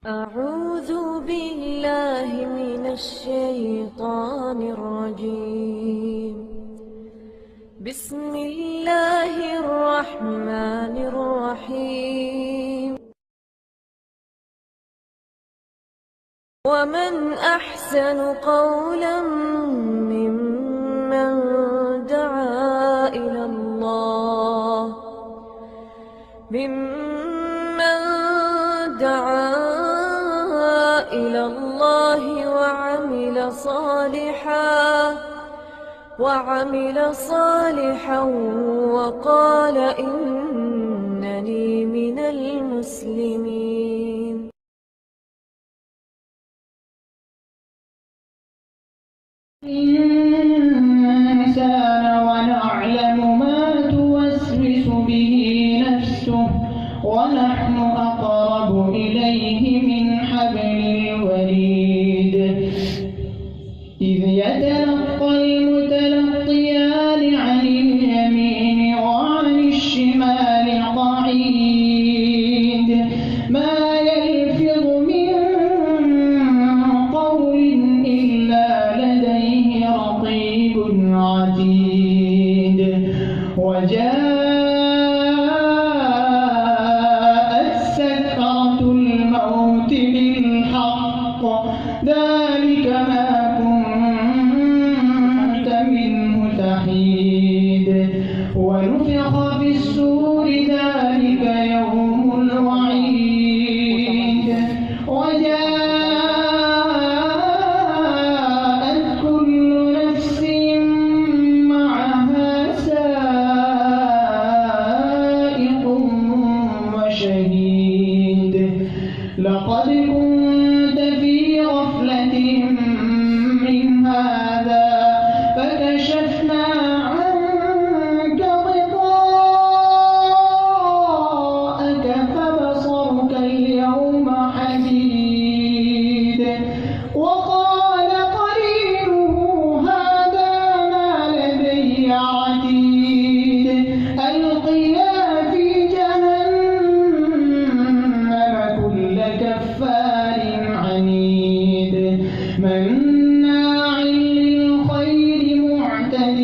أعوذ بالله من الشيطان الرجيم. بسم الله الرحمن الرحيم. ومن أحسن قولا ممن دعا إلى الله وعمل صالحا وقال إنني من المسلمين. الإنسان ونعلم ما توسوس به نفسه ونحن أقرب إليه من حبل الوريد. إذ يتلقى المتلقيان عن اليمين وعن الشمال قعيد ما يلفظ من قول إلا لديه رقيب عتيد. وجاءت سكرة الموت بالحق ذلك ما كنت منه تحيد. ونفخ في الصور ذلك يوم الوعيد. وجاءت كل نفس معها سائق وشهيد. لقد كنت في غفلة من هذا فكشفنا عنك غطاءك فبصرك اليوم حديد. وقال قرينه هذا ما لدي عتيد. ألقيا في جهنم كل كفار عنيد مناع للخير معتد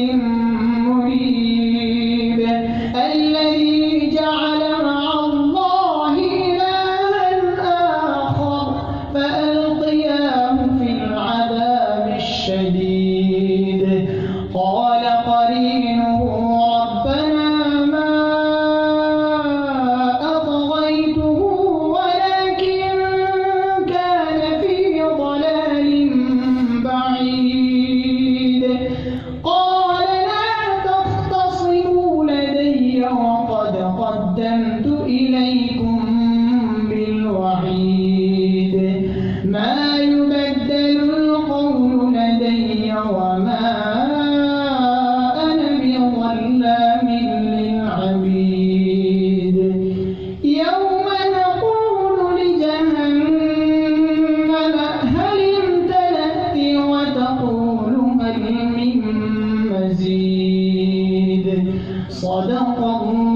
مريب. الذي جعل مع الله إلها آخر فألقياه في العذاب الشديد. قال قرينه ربنا ما أطغيته ولكن كان في ضلال بعيد. قال لا تختصموا لدي وقد قدمت إليكم بالوعيد. ما يبدل القول لدي وما أنا بظلام للعبيد. يوم نقول لجهنم هل امتلأت وتقول هل من مزيد. صدق الله.